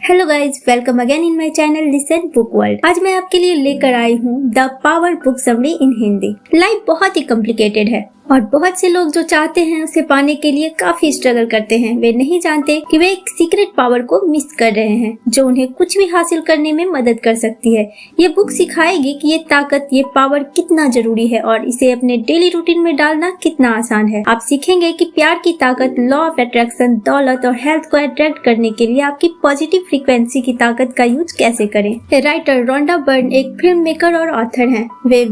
Hello guys, welcome again in my channel listen book world. आज मैं आपके लिए लेकर आई हूँ the power book summary in Hindi. Life बहुत ही कॉम्प्लिकेटेड है और बहुत से लोग जो चाहते हैं उसे पाने के लिए काफी स्ट्रगल करते हैं। वे नहीं जानते कि वे एक सीक्रेट पावर को मिस कर रहे हैं जो उन्हें कुछ भी हासिल करने में मदद कर सकती है। ये बुक सिखाएगी कि ये ताकत, ये पावर कितना जरूरी है और इसे अपने डेली रूटीन में डालना कितना आसान है। आप सीखेंगे कि प्यार की ताकत, लॉ ऑफ अट्रैक्शन, दौलत और हेल्थ को अट्रैक्ट करने के लिए आपकी पॉजिटिव फ्रीक्वेंसी की ताकत का यूज कैसे करें। राइटर रोंडा बर्न एक फिल्म मेकर और ऑथर हैं। वे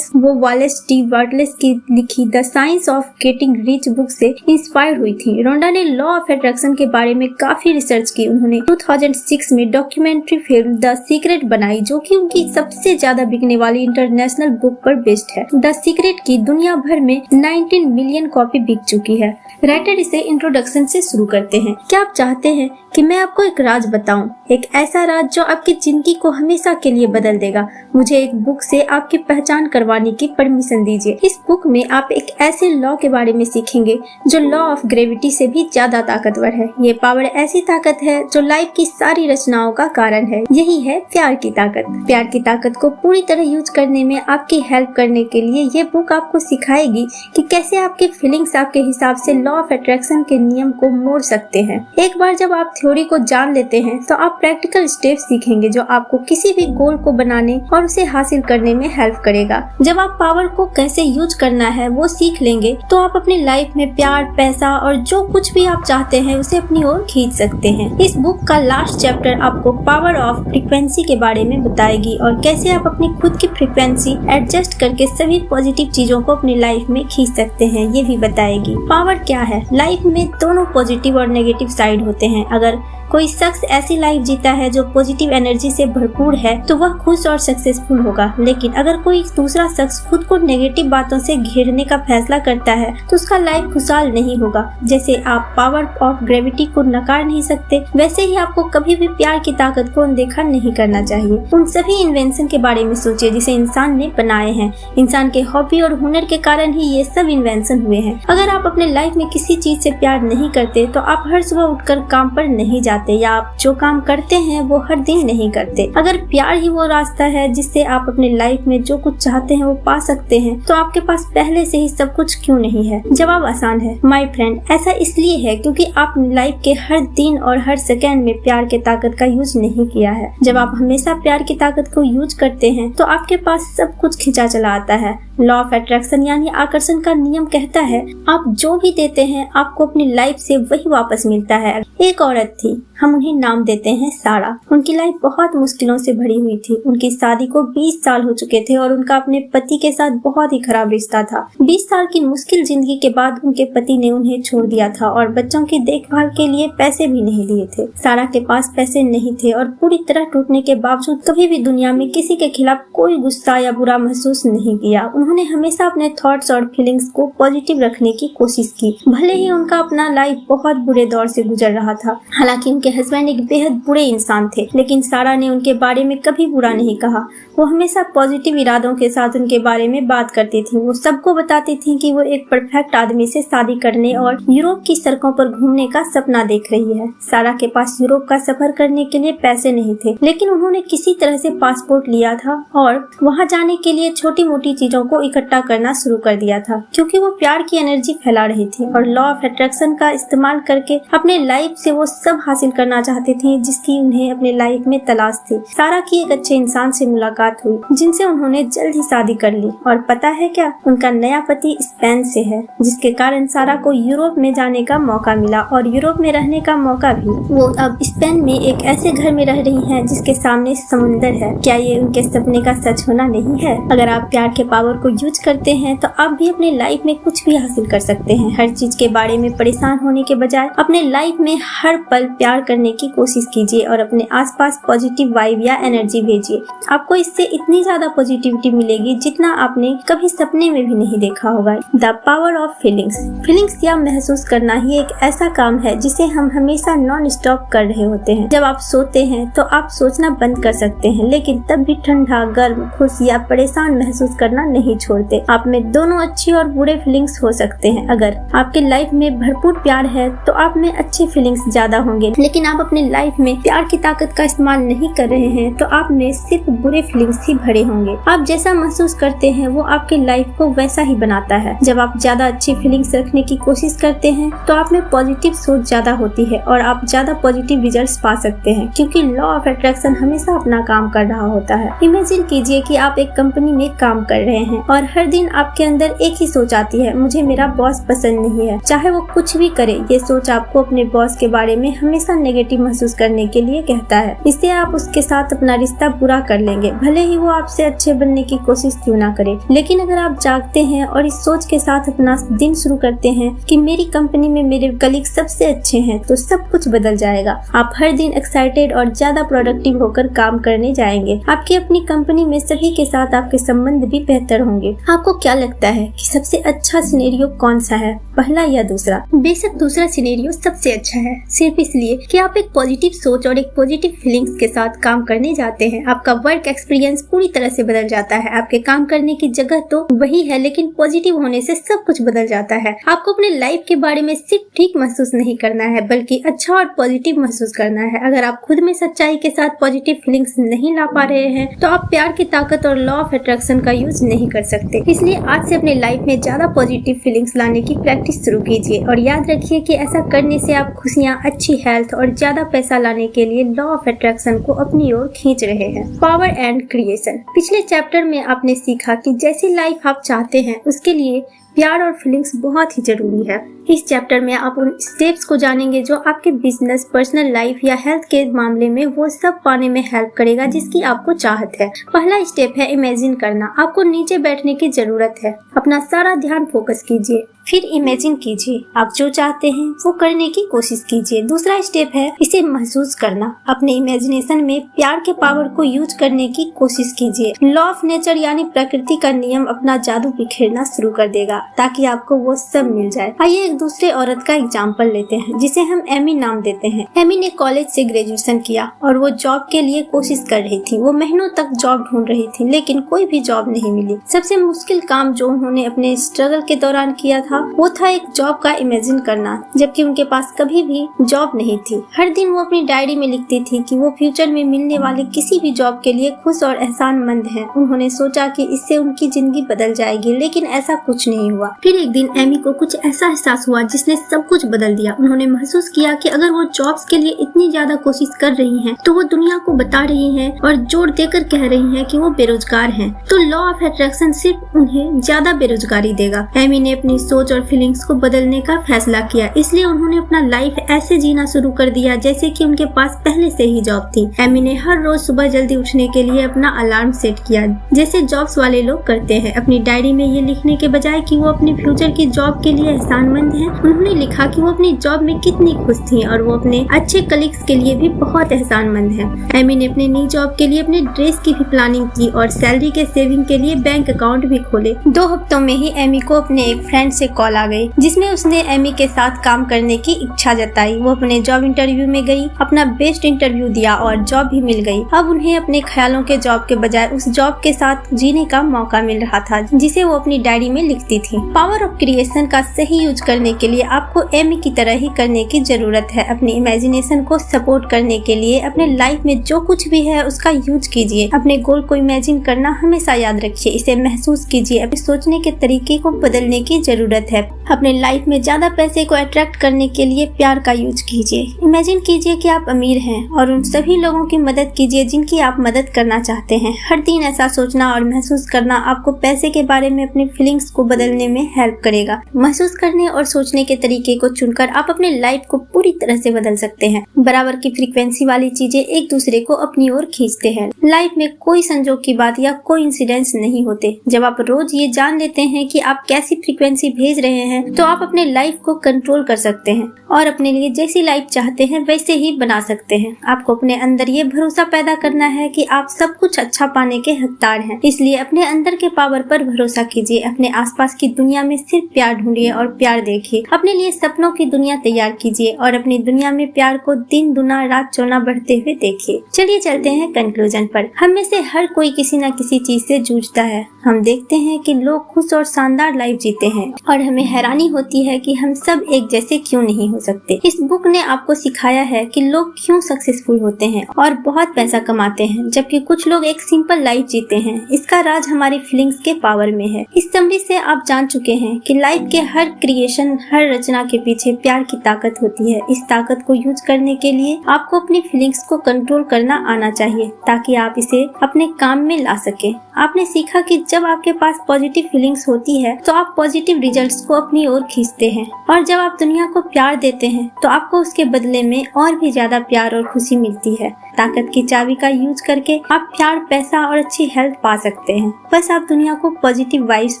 वालेस डी बार्टलेट की लिखी the science of getting rich book से इंस्पायर हुई थी। रोंडा ने लॉ ऑफ अट्रैक्शन के बारे में काफी रिसर्च की। उन्होंने 2006 में डॉक्यूमेंट्री फिल्म द सीक्रेट बनाई जो कि उनकी सबसे ज्यादा बिकने वाली इंटरनेशनल बुक पर बेस्ड है। द सीक्रेट की दुनिया भर में 19 मिलियन कॉपी बिक चुकी है। राइटर इसे इंट्रोडक्शन से शुरू करते हैं। क्या आप चाहते हैं कि मैं आपको एक राज बताऊं, एक ऐसा राज जो आपकी जिंदगी को हमेशा के लिए बदल देगा? मुझे एक बुक से आपकी पहचान करवाने की परमिशन दीजिए। इस बुक में आप एक ऐसे लॉ के बारे में सीखेंगे जो लॉ ऑफ ग्रेविटी से भी ज्यादा ताकतवर है। ये पावर ऐसी ताकत है जो लाइफ की सारी रचनाओं का कारण है। यही है प्यार की ताकत। प्यार की ताकत को पूरी तरह यूज करने में आपकी हेल्प करने के लिए ये बुक आपको सिखाएगी कि कैसे आपके फीलिंग्स आपके हिसाब से लॉ ऑफ अट्रैक्शन के नियम को मोड़ सकते हैं। एक बार जब आप थ्योरी को जान लेते हैं तो आप प्रैक्टिकल स्टेप्स सीखेंगे जो आपको किसी भी गोल को बनाने और उसे हासिल करने में हेल्प करेगा। जब आप पावर को कैसे यूज करना है वो सीख लेंगे तो आप अपनी लाइफ में प्यार, पैसा और जो कुछ भी आप चाहते हैं उसे अपनी ओर खींच सकते हैं। इस बुक का लास्ट चैप्टर आपको पावर ऑफ फ्रीक्वेंसी के बारे में बताएगी और कैसे आप अपनी खुद की फ्रीक्वेंसी एडजस्ट करके सभी पॉजिटिव चीजों को अपनी लाइफ में खींच सकते हैं, ये भी बताएगी। पावर क्या है? लाइफ में दोनों पॉजिटिव और नेगेटिव साइड होते हैं। अगर कोई शख्स ऐसी लाइफ जीता है जो पॉजिटिव एनर्जी से भरपूर है तो वह खुश और सक्सेसफुल होगा। लेकिन अगर कोई दूसरा शख्स खुद को नेगेटिव बातों से घेरने का फैसला करता है तो उसका लाइफ खुशहाल नहीं होगा। जैसे आप पावर ऑफ ग्रेविटी को नकार नहीं सकते, वैसे ही आपको कभी भी प्यार की ताकत को अनदेखा नहीं करना चाहिए। उन सभी इन्वेंशन के बारे में सोचिए जिसे इंसान ने बनाए हैं। इंसान के हॉबी और हुनर के कारण ही ये सब इन्वेंशन हुए हैं। अगर आप अपने लाइफ में किसी चीज से प्यार नहीं करते तो आप हर सुबह उठकर काम पर नहीं जाते या आप जो काम करते हैं वो हर दिन नहीं करते। अगर प्यार ही वो रास्ता है जिससे आप अपने लाइफ में जो कुछ चाहते हैं वो पा सकते हैं तो आपके पास पहले से ही सब कुछ क्यों नहीं है? जवाब आसान है माय फ्रेंड। ऐसा इसलिए है क्योंकि आप लाइफ के हर दिन और हर सेकंड में प्यार की ताकत का यूज नहीं किया है। जब आप हमेशा प्यार की ताकत को यूज करते हैं तो आपके पास सब कुछ खिंचा चला आता है। लॉ ऑफ अट्रैक्शन यानी आकर्षण का नियम कहता है आप जो भी देते हैं आपको अपनी लाइफ से वही वापस मिलता है। एक औरत थी, हम उन्हें नाम देते हैं सारा। उनकी लाइफ बहुत मुश्किलों से भरी हुई थी। उनकी शादी को 20 साल हो चुके थे और उनका अपने पति के साथ बहुत ही खराब रिश्ता था। 20 साल की मुश्किल जिंदगी के बाद उनके पति ने उन्हें छोड़ दिया था और बच्चों की देखभाल के लिए पैसे भी नहीं दिए थे। सारा के पास पैसे नहीं थे और पूरी तरह टूटने के बावजूद कभी भी दुनिया में किसी के खिलाफ कोई गुस्सा या बुरा महसूस नहीं किया। उन्होंने हमेशा अपने थॉट्स और फीलिंग्स को पॉजिटिव रखने की कोशिश की। भले ही उनका अपना लाइफ बहुत बुरे दौर से गुजर रहा था। हालांकि उनके हस्बैंड एक बेहद बुरे इंसान थे, लेकिन सारा ने उनके बारे में कभी बुरा नहीं कहा। वो हमेशा पॉजिटिव इरादों के साथ उनके बारे में बात करती थी। वो सबको बताती थी कि वो एक परफेक्ट आदमी से शादी करने और यूरोप की सड़कों पर घूमने का सपना देख रही है। सारा के पास यूरोप का सफर करने के लिए पैसे नहीं थे, लेकिन उन्होंने किसी तरह से पासपोर्ट लिया था और वहाँ जाने के लिए छोटी मोटी चीजों को इकट्ठा करना शुरू कर दिया था क्योंकि वो प्यार की एनर्जी फैला रही थी और लॉ ऑफ अट्रैक्शन का इस्तेमाल करके अपने लाइफ से वो सब हासिल करना चाहती थी जिसकी उन्हें अपने लाइफ में तलाश थी। सारा की एक अच्छे इंसान से मुलाकात हुई जिनसे उन्होंने जल्द ही शादी कर ली और पता है क्या, उनका नया पति स्पेन से है जिसके कारण सारा को यूरोप में जाने का मौका मिला और यूरोप में रहने का मौका भी। वो अब स्पेन में एक ऐसे घर में रह रही हैं जिसके सामने समुंदर है। क्या ये उनके सपने का सच होना नहीं है? अगर आप प्यार के पावर को यूज करते हैं तो आप भी अपने लाइफ में कुछ भी हासिल कर सकते हैं। हर चीज के बारे में परेशान होने के बजाय अपने लाइफ में हर पल प्यार करने की कोशिश कीजिए और अपने आसपास पॉजिटिव वाइब या एनर्जी भेजिए। आपको इससे इतनी ज्यादा पॉजिटिविटी मिलेगी जितना आपने कभी सपने में भी नहीं देखा होगा। द पावर ऑफ फीलिंग्स या महसूस करना ही एक ऐसा काम है जिसे हम हमेशा नॉन स्टॉप कर रहे होते हैं। जब आप सोते हैं तो आप सोचना बंद कर सकते हैं, लेकिन तब भी ठंडा, गर्म, खुश या परेशान महसूस करना नहीं छोड़ते। आप में दोनों अच्छी और बुरे फीलिंग्स हो सकते हैं। अगर आपके लाइफ में भरपूर प्यार है तो आप में अच्छे फीलिंग्स ज्यादा होंगे, लेकिन लेकिन आप अपनी लाइफ में प्यार की ताकत का इस्तेमाल नहीं कर रहे हैं तो आप में सिर्फ बुरे फीलिंग्स ही भरे होंगे। आप जैसा महसूस करते हैं वो आपकी लाइफ को वैसा ही बनाता है। जब आप ज्यादा अच्छी फीलिंग्स रखने की कोशिश करते हैं तो आप में पॉजिटिव सोच ज्यादा होती है और आप ज्यादा पॉजिटिव रिजल्ट्स पा सकते हैं, क्योंकि लॉ ऑफ अट्रैक्शन हमेशा अपना काम कर रहा होता है। इमेजिन कीजिए कि आप एक कंपनी में काम कर रहे हैं और हर दिन आपके अंदर एक ही सोच आती है, मुझे मेरा बॉस पसंद नहीं है। चाहे वो कुछ भी करे, ये सोच आपको अपने बॉस के बारे में हमेशा नेगेटिव महसूस करने के लिए कहता है। इससे आप उसके साथ अपना रिश्ता बुरा कर लेंगे, भले ही वो आपसे अच्छे बनने की कोशिश क्यों ना करे। लेकिन अगर आप जागते हैं और इस सोच के साथ अपना दिन शुरू करते हैं कि मेरी कंपनी में मेरे कलीग सबसे अच्छे हैं, तो सब कुछ बदल जाएगा। आप हर दिन एक्साइटेड और ज्यादा प्रोडक्टिव होकर काम करने जाएंगे। आपकी अपनी कंपनी में सभी के साथ आपके संबंध भी बेहतर होंगे। आपको क्या लगता है कि सबसे अच्छा सिनेरियो कौन सा है, पहला या दूसरा? बेशक दूसरा सिनेरियो सबसे अच्छा है, सिर्फ इसलिए कि आप एक पॉजिटिव सोच और एक पॉजिटिव फीलिंग्स के साथ काम करने जाते हैं। आपका वर्क एक्सपीरियंस पूरी तरह से बदल जाता है। आपके काम करने की जगह तो वही है, लेकिन पॉजिटिव होने से सब कुछ बदल जाता है। आपको अपने लाइफ के बारे में सिर्फ ठीक महसूस नहीं करना है, बल्कि अच्छा और पॉजिटिव महसूस करना है। अगर आप खुद में सच्चाई के साथ पॉजिटिव फीलिंग्स नहीं ला पा रहे हैं तो आप प्यार की ताकत और लॉ ऑफ अट्रैक्शन का यूज नहीं कर सकते। इसलिए आज से अपने लाइफ में ज्यादा पॉजिटिव फीलिंग्स लाने की प्रैक्टिस शुरू कीजिए और याद रखिए कि ऐसा करने से आप खुशियाँ, अच्छी हेल्थ और ज्यादा पैसा लाने के लिए लॉ ऑफ अट्रैक्शन को अपनी ओर खींच रहे हैं। Power and creation. पिछले चैप्टर में आपने सीखा कि जैसी लाइफ आप चाहते हैं उसके लिए प्यार और फीलिंग्स बहुत ही जरूरी है। इस चैप्टर में आप उन स्टेप्स को जानेंगे जो आपके बिजनेस, पर्सनल लाइफ या हेल्थ के मामले में वो सब पाने में हेल्प करेगा जिसकी आपको चाहत है। पहला स्टेप है इमेजिन करना। आपको नीचे बैठने की जरूरत है, अपना सारा ध्यान फोकस कीजिए, फिर इमेजिन कीजिए। आप जो चाहते हैं वो करने की कोशिश कीजिए। दूसरा स्टेप है इसे महसूस करना। अपने इमेजिनेशन में प्यार के पावर को यूज करने की कोशिश कीजिए। लॉ ऑफ नेचर यानी प्रकृति का नियम अपना जादू बिखेरना शुरू कर देगा ताकि आपको वो सब मिल जाए। आइए एक दूसरे औरत का एग्जाम्पल लेते हैं जिसे हम एमी नाम देते हैं। एमी ने कॉलेज से ग्रेजुएशन किया और वो जॉब के लिए कोशिश कर रही थी। वो महीनों तक जॉब ढूंढ रही थी लेकिन कोई भी जॉब नहीं मिली। सबसे मुश्किल काम जो उन्होंने अपने स्ट्रगल के दौरान किया था वो था एक जॉब का इमेजिन करना, जबकि उनके पास कभी भी जॉब नहीं थी। हर दिन वो अपनी डायरी में लिखती थी कि वो फ्यूचर में मिलने वाले किसी भी जॉब के लिए खुश और एहसानमंद है। उन्होंने सोचा कि इससे उनकी जिंदगी बदल जाएगी, लेकिन ऐसा कुछ नहीं हुआ। फिर एक दिन एमी को कुछ ऐसा एहसास हुआ जिसने सब कुछ बदल दिया। उन्होंने महसूस किया कि अगर वो जॉब्स के लिए इतनी ज्यादा कोशिश कर रही हैं, तो वो दुनिया को बता रही हैं और जोर देकर कह रही हैं कि वो बेरोजगार हैं। तो लॉ ऑफ अट्रैक्शन सिर्फ उन्हें ज्यादा बेरोजगारी देगा। एमी ने अपनी सोच और फीलिंग्स को बदलने का फैसला किया, इसलिए उन्होंने अपना लाइफ ऐसे जीना शुरू कर दिया जैसे कि उनके पास पहले से ही जॉब थी। एमी ने हर रोज सुबह जल्दी उठने के लिए अपना अलार्म सेट किया, जैसे जॉब्स वाले लोग करते हैं। अपनी डायरी में ये लिखने के बजाय कि वो अपने फ्यूचर की जॉब के लिए एहसानमंद हैं, उन्होंने लिखा कि वो अपनी जॉब में कितनी खुश थी और वो अपने अच्छे कलीग्स के लिए भी बहुत एहसानमंद है। एमी ने अपनी नई जॉब के लिए अपने ड्रेस की भी प्लानिंग की और सैलरी के सेविंग के लिए बैंक अकाउंट भी खोले। 2 हफ्तों में ही एमी को अपने एक फ्रेंड से कॉल आ गई जिसमें उसने एमी के साथ काम करने की इच्छा जताई। वो अपने जॉब इंटरव्यू में गई, अपना बेस्ट इंटरव्यू दिया और जॉब भी मिल गई। अब उन्हें अपने ख्यालों के जॉब के बजाय उस जॉब के साथ जीने का मौका मिल रहा था जिसे वो अपनी डायरी में लिखती थी। पावर ऑफ क्रिएशन का सही यूज करने के लिए आपको एमी की तरह ही करने की जरूरत है। अपनी इमेजिनेशन को सपोर्ट करने के लिए अपने लाइफ में जो कुछ भी है उसका यूज कीजिए। अपने गोल को इमेजिन करना हमेशा याद रखिए, इसे महसूस कीजिए। अपने सोचने के तरीके को बदलने की जरूरत है। अपने लाइफ में ज्यादा पैसे को अट्रैक्ट करने के लिए प्यार का यूज कीजिए। इमेजिन कीजिए कि आप अमीर हैं और उन सभी लोगों की मदद कीजिए जिनकी आप मदद करना चाहते हैं। हर दिन ऐसा सोचना और महसूस करना आपको पैसे के बारे में अपनी फीलिंग्स को बदलने में हेल्प करेगा। महसूस करने और सोचने के तरीके को चुनकर आप अपने लाइफ को पूरी तरह से बदल सकते हैं। बराबर की फ्रीक्वेंसी वाली चीजें एक दूसरे को अपनी ओर खींचते हैं। लाइफ में कोई संजोग की बात या कोई इंसिडेंट्स नहीं होते। जब आप रोज ये जान लेते हैं कि आप कैसी फ्रीक्वेंसी भेज रहे हैं तो आप अपने लाइफ को कंट्रोल कर सकते हैं और अपने लिए जैसी लाइफ चाहते हैं वैसे ही बना सकते हैं। आपको अपने अंदर ये भरोसा पैदा करना है कि आप सब कुछ अच्छा पाने के हकदार हैं। इसलिए अपने अंदर के पावर पर भरोसा कीजिए। अपने आसपास की दुनिया में सिर्फ प्यार ढूंढिए और प्यार देखिए। अपने लिए सपनों की दुनिया तैयार कीजिए और अपनी दुनिया में प्यार को दिन दुना रात चौना बढ़ते हुए देखिए। चलिए चलते हैं कंक्लूजन पर। हम में से हर कोई किसी न किसी चीज से जूझता है। हम देखते हैं कि लोग खुश और शानदार लाइफ जीते हैं और हमें हैरानी ग्लानि होती है कि हम सब एक जैसे क्यों नहीं हो सकते। इस बुक ने आपको सिखाया है कि लोग क्यों सक्सेसफुल होते हैं और बहुत पैसा कमाते हैं, जबकि कुछ लोग एक सिंपल लाइफ जीते हैं। इसका राज हमारी फीलिंग्स के पावर में है। इस समरी से आप जान चुके हैं कि लाइफ के हर क्रिएशन, हर रचना के पीछे प्यार की ताकत होती है। इस ताकत को यूज करने के लिए आपको अपनी फीलिंग्स को कंट्रोल करना आना चाहिए, ताकि आप इसे अपने काम में ला सके। आपने सीखा कि जब आपके पास पॉजिटिव फीलिंग्स होती है तो आप पॉजिटिव रिजल्ट्स को अपनी ओर खींचते हैं, और जब आप दुनिया को प्यार देते हैं तो आपको उसके बदले में और भी ज्यादा प्यार और खुशी मिलती है। ताकत की चाबी का यूज करके आप प्यार, पैसा और अच्छी हेल्थ पा सकते हैं। बस आप दुनिया को पॉजिटिव वाइब्स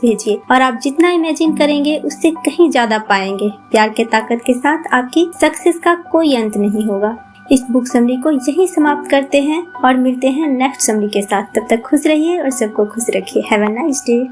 भेजिए और आप जितना इमेजिन करेंगे उससे कहीं ज्यादा पाएंगे। प्यार के ताकत के साथ आपकी सक्सेस का कोई अंत नहीं होगा। इस बुक समरी को यहीं समाप्त करते हैं और मिलते हैं नेक्स्ट समरी के साथ। तब तक खुश रहिए और सबको खुश रखिए। Have a nice day.